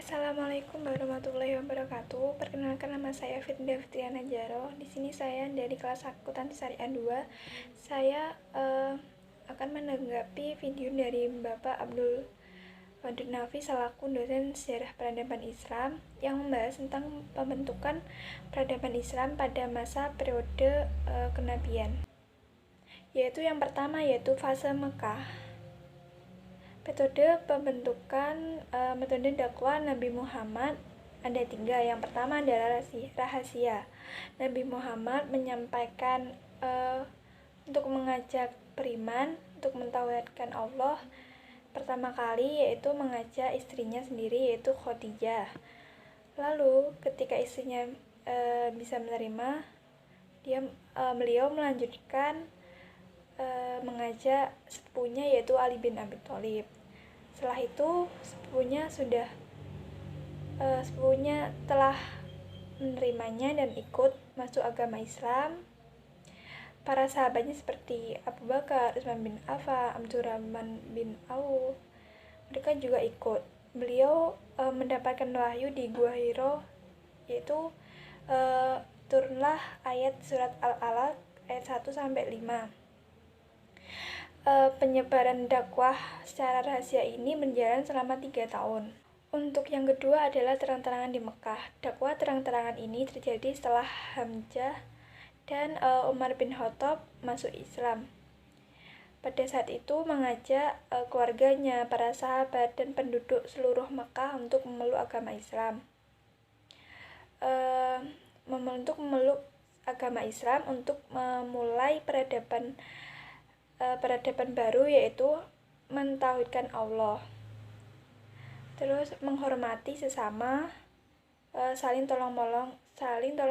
Assalamualaikum warahmatullahi wabarakatuh. Perkenalkan, nama saya Firda Fitriana Jaro. Di sini saya dari kelas Akuntansi Syariah 2. Saya akan menanggapi video dari Bapak Abdul Wadud Nafi selaku dosen sejarah peradaban Islam yang membahas tentang pembentukan peradaban Islam pada masa periode kenabian. Yaitu yang pertama yaitu fase Mekah. Metode pembentukan metode dakwah Nabi Muhammad ada 3. Yang pertama adalah rahasia. Nabi Muhammad menyampaikan untuk mengajak beriman, untuk mentauhidkan Allah pertama kali yaitu mengajak istrinya sendiri yaitu Khadijah. Lalu ketika istrinya bisa menerima, beliau melanjutkan mengajak sepupunya yaitu Ali bin Abi Thalib. Setelah itu sepupunya telah menerimanya dan ikut masuk agama Islam. Para sahabatnya seperti Abu Bakar, Utsman bin Affan, Abdurrahman bin Auf, mereka juga ikut. Beliau mendapatkan wahyu di Gua Hiro, yaitu turunlah ayat surat Al-Alaq ayat 1-5. Penyebaran dakwah secara rahasia ini berjalan selama 3 tahun. Untuk yang kedua adalah terang-terangan di Mekah. Dakwah terang-terangan ini terjadi setelah Hamzah dan Umar bin Khattab masuk Islam. Pada saat itu mengajak keluarganya, para sahabat, dan penduduk seluruh Mekah untuk memeluk agama Islam. Untuk memeluk agama Islam untuk memulai peradaban baru yaitu mentauhidkan Allah, terus menghormati sesama, saling tolong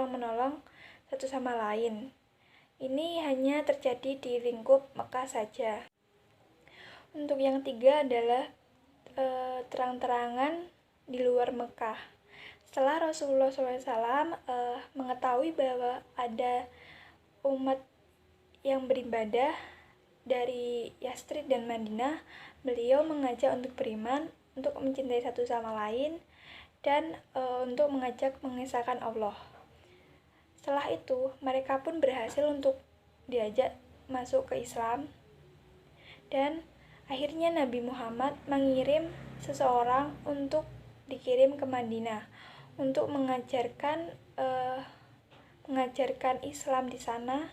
menolong satu sama lain. Ini hanya terjadi di lingkup Mekah saja. Untuk yang 3 adalah terang-terangan di luar Mekah. Setelah Rasulullah SAW mengetahui bahwa ada umat yang beribadah dari Yastrib dan Madinah, beliau mengajak untuk beriman, untuk mencintai satu sama lain, dan untuk mengajak mengesahkan Allah. Setelah itu, mereka pun berhasil untuk diajak masuk ke Islam, dan akhirnya Nabi Muhammad mengirim seseorang untuk dikirim ke Madinah untuk mengajarkan Islam di sana,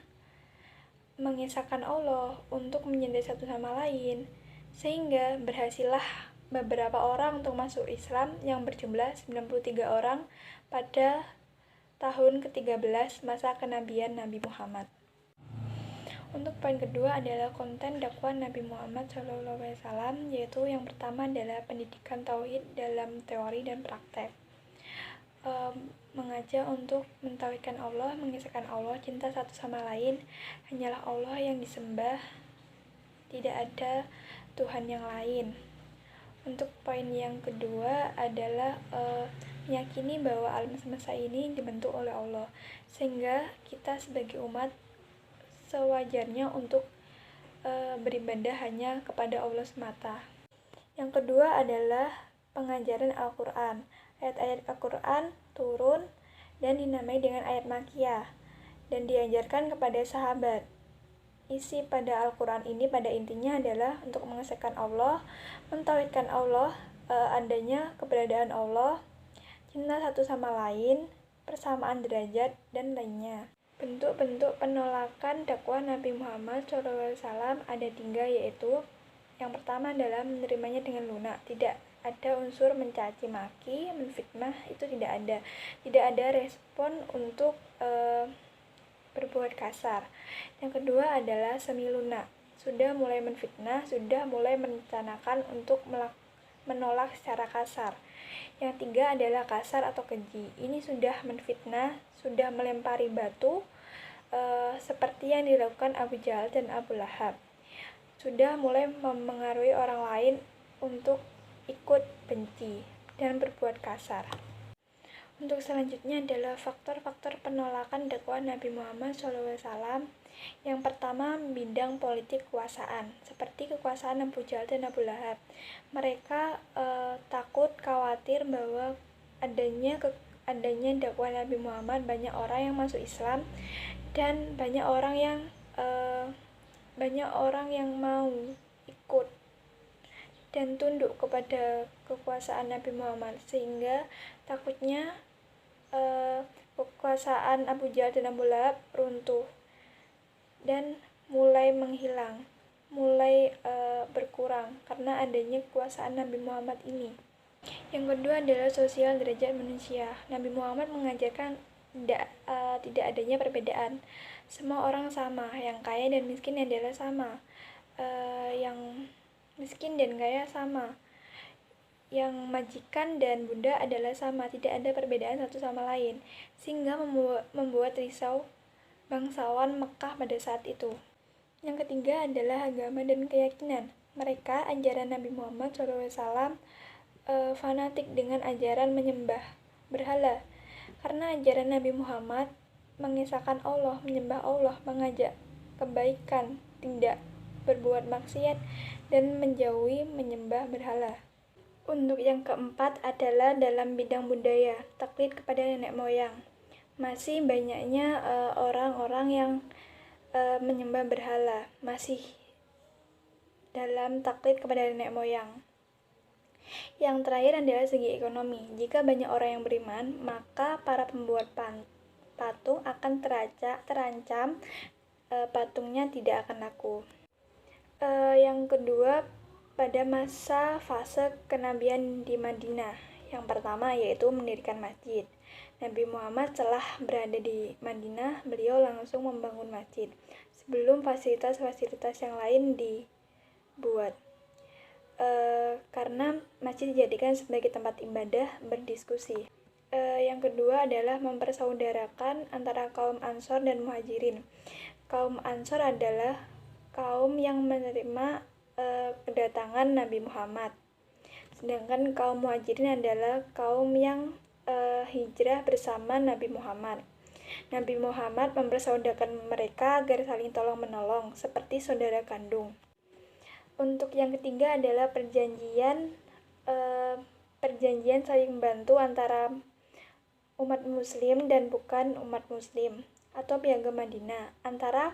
mengesahkan Allah, untuk mencintai satu sama lain, sehingga berhasillah beberapa orang untuk masuk Islam yang berjumlah 93 orang pada tahun ke-13 masa kenabian Nabi Muhammad. Untuk poin kedua adalah konten dakwah Nabi Muhammad SAW, yaitu yang pertama adalah pendidikan tauhid dalam teori dan praktek. Mengajak untuk mentauhidkan Allah, mengesahkan Allah, cinta satu sama lain, hanyalah Allah yang disembah, tidak ada Tuhan yang lain. Untuk poin yang kedua adalah meyakini bahwa alam semesta ini dibentuk oleh Allah, sehingga kita sebagai umat sewajarnya untuk beribadah hanya kepada Allah semata. Yang kedua adalah pengajaran Al-Quran. Ayat-ayat Al-Quran turun dan dinamai dengan ayat Makkiyah dan diajarkan kepada sahabat. Isi pada Al-Quran ini pada intinya adalah untuk mengesahkan Allah, mentauhidkan Allah, adanya keberadaan Allah, cinta satu sama lain, persamaan derajat, dan lainnya. Bentuk-bentuk penolakan dakwah Nabi Muhammad SAW ada 3, yaitu yang pertama adalah menerimanya dengan lunak, tidak ada unsur mencaci maki, menfitnah, itu tidak ada respon untuk berbuat kasar. Yang kedua adalah semi lunak, sudah mulai menfitnah, sudah mulai merencanakan untuk menolak secara kasar. Yang 3 adalah kasar atau keji, ini sudah menfitnah, sudah melempari batu seperti yang dilakukan Abu Jahal dan Abu Lahab, sudah mulai mempengaruhi orang lain untuk ikut benci dan berbuat kasar. Untuk selanjutnya adalah faktor-faktor penolakan dakwah Nabi Muhammad SAW. Yang pertama, bidang politik kekuasaan, seperti kekuasaan Abu Jahal dan Abu Lahab. Mereka takut, khawatir bahwa adanya dakwah Nabi Muhammad, banyak orang yang masuk Islam dan banyak orang yang mau ikut dan tunduk kepada kekuasaan Nabi Muhammad, sehingga takutnya kekuasaan Abu Jahal dan Abu Lahab runtuh dan mulai menghilang, mulai berkurang karena adanya kekuasaan Nabi Muhammad ini. Yang kedua adalah sosial derajat manusia. Nabi Muhammad mengajarkan tidak adanya perbedaan. Semua orang sama, yang kaya dan miskin adalah sama, yang miskin dan kaya sama, yang majikan dan bunda adalah sama, tidak ada perbedaan satu sama lain, sehingga membuat risau bangsawan Mekah pada saat itu. Yang ketiga adalah agama dan keyakinan. Mereka, ajaran Nabi Muhammad SAW, fanatik dengan ajaran menyembah berhala, karena ajaran Nabi Muhammad mengisahkan Allah, menyembah Allah, mengajak kebaikan, tidak berbuat maksiat, dan menjauhi menyembah berhala. Untuk yang keempat adalah dalam bidang budaya, taklid kepada nenek moyang. Masih banyaknya orang-orang yang menyembah berhala, masih dalam taklid kepada nenek moyang. Yang terakhir adalah segi ekonomi. Jika banyak orang yang beriman, maka para pembuat patung akan terancam patungnya tidak akan laku. Yang kedua, pada masa fase kenabian di Madinah. Yang pertama yaitu mendirikan masjid. Nabi Muhammad setelah berada di Madinah, beliau langsung membangun masjid sebelum fasilitas-fasilitas yang lain dibuat. Karena masjid dijadikan sebagai tempat ibadah, berdiskusi. Yang kedua adalah mempersaudarakan antara kaum Ansor dan Muhajirin. Kaum Ansor adalah kaum yang menerima kedatangan Nabi Muhammad, sedangkan kaum Muhajirin adalah kaum yang hijrah bersama Nabi Muhammad. Nabi Muhammad mempersaudarakan mereka agar saling tolong-menolong seperti saudara kandung. Untuk yang ketiga adalah perjanjian saling membantu antara umat muslim dan bukan umat muslim, atau piagam Madinah, antara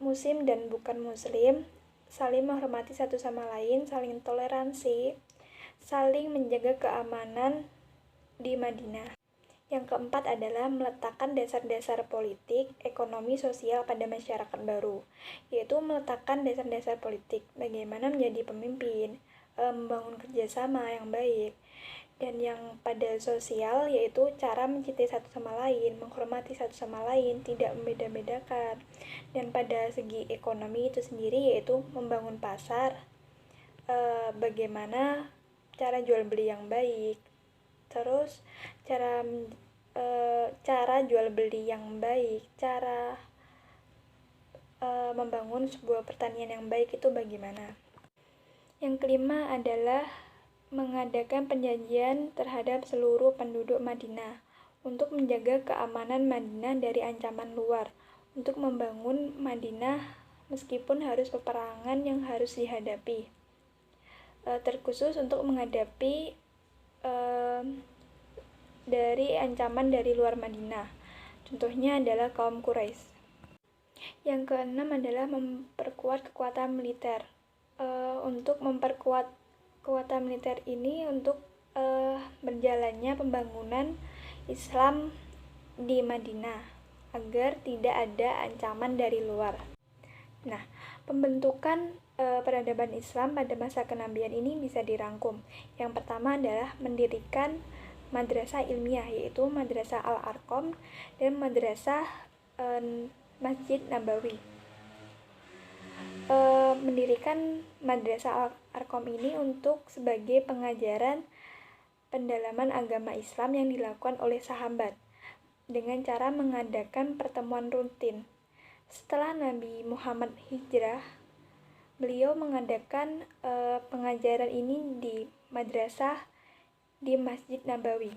muslim dan bukan muslim, saling menghormati satu sama lain, saling toleransi, saling menjaga keamanan di Madinah. Yang keempat adalah meletakkan dasar-dasar politik, ekonomi, sosial pada masyarakat baru, yaitu meletakkan dasar-dasar politik, bagaimana menjadi pemimpin, membangun kerjasama yang baik, dan yang pada sosial yaitu cara mencintai satu sama lain, menghormati satu sama lain, tidak membeda-bedakan, dan pada segi ekonomi itu sendiri yaitu membangun pasar, bagaimana cara jual beli yang baik, terus cara jual beli yang baik, cara membangun sebuah pertanian yang baik itu bagaimana. Yang kelima adalah mengadakan penjajian terhadap seluruh penduduk Madinah untuk menjaga keamanan Madinah dari ancaman luar, untuk membangun Madinah meskipun harus peperangan yang harus dihadapi, terkhusus untuk menghadapi dari ancaman dari luar Madinah. Contohnya adalah kaum Quraisy. Yang keenam adalah memperkuat kekuatan militer. Untuk memperkuat kekuatan militer ini untuk berjalannya pembangunan Islam di Madinah agar tidak ada ancaman dari luar. Nah, pembentukan peradaban Islam pada masa kenabian ini bisa dirangkum. Yang pertama adalah mendirikan madrasah ilmiah, yaitu Madrasah Al-Arqam dan Madrasah Masjid Nabawi. Mendirikan Madrasah Al-Arqam ini untuk sebagai pengajaran pendalaman agama Islam yang dilakukan oleh sahabat dengan cara mengadakan pertemuan rutin. Setelah Nabi Muhammad hijrah, beliau mengadakan pengajaran ini di madrasah di Masjid Nabawi.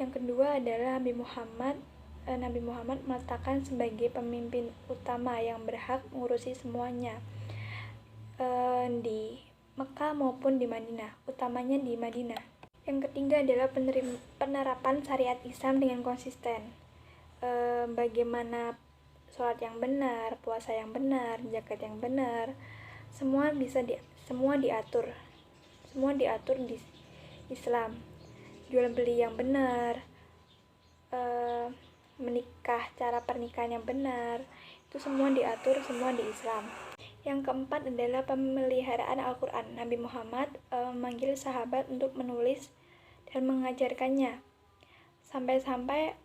Yang kedua adalah Nabi Muhammad meletakkan sebagai pemimpin utama yang berhak mengurusi semuanya di Mekah maupun di Madinah, utamanya di Madinah. Yang ketiga adalah penerapan syariat Islam dengan konsisten. Bagaimana sholat yang benar, puasa yang benar, zakat yang benar, semua diatur di Islam. Jual beli yang benar, menikah, cara pernikahan yang benar, itu semua diatur semua di Islam. Yang keempat adalah pemeliharaan Al-Quran. Nabi Muhammad memanggil sahabat untuk menulis dan mengajarkannya. Sampai-sampai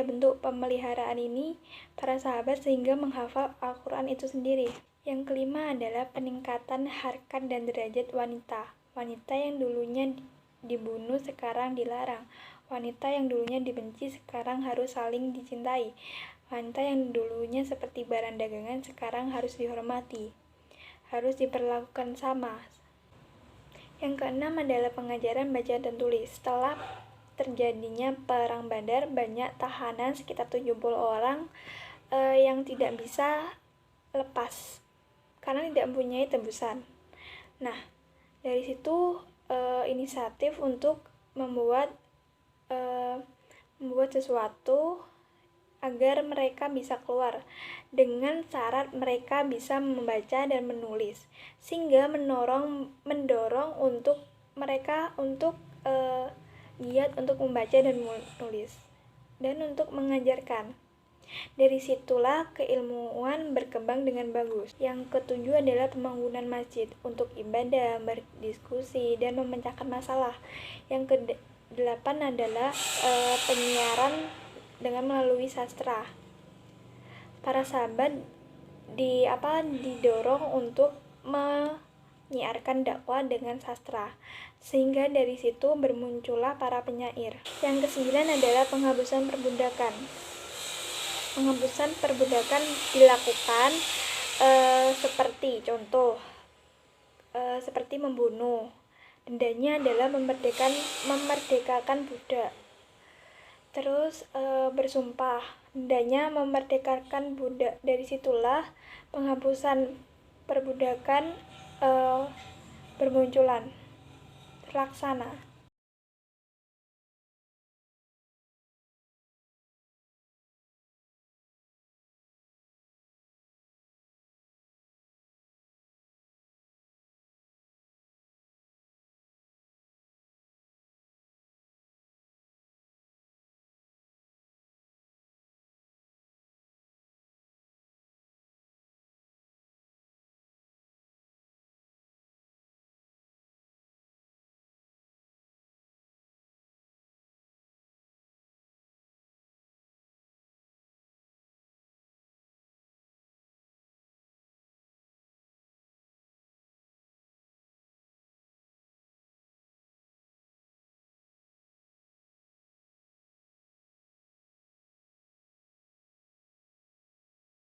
bentuk pemeliharaan ini para sahabat sehingga menghafal Al-Quran itu sendiri. Yang kelima adalah peningkatan harkat dan derajat wanita. Wanita yang dulunya dibunuh sekarang dilarang. Wanita yang dulunya dibenci sekarang harus saling dicintai. Wanita yang dulunya seperti barang dagangan sekarang harus dihormati, harus diperlakukan sama. Yang keenam adalah pengajaran baca dan tulis. Setelah terjadinya perang Badar, banyak tahanan sekitar 70 orang yang tidak bisa lepas karena tidak mempunyai tebusan. Nah, dari situ inisiatif untuk membuat sesuatu agar mereka bisa keluar dengan syarat mereka bisa membaca dan menulis, sehingga mendorong untuk mereka untuk giat untuk membaca dan menulis dan untuk mengajarkan. Dari situlah keilmuan berkembang dengan bagus. Yang ketujuh adalah pembangunan masjid untuk ibadah, berdiskusi, dan memecahkan masalah. Yang kedelapan adalah penyiaran dengan melalui sastra. Para sahabat didorong untuk menyiarkan dakwah dengan sastra, sehingga dari situ bermuncullah para penyair. Yang kesembilan adalah penghapusan perbudakan. Penghapusan perbudakan dilakukan seperti contoh seperti membunuh. Dendanya adalah memerdekakan budak. Terus bersumpah, dendanya memerdekakan budak. Dari situlah penghapusan perbudakan bermunculan, terlaksana.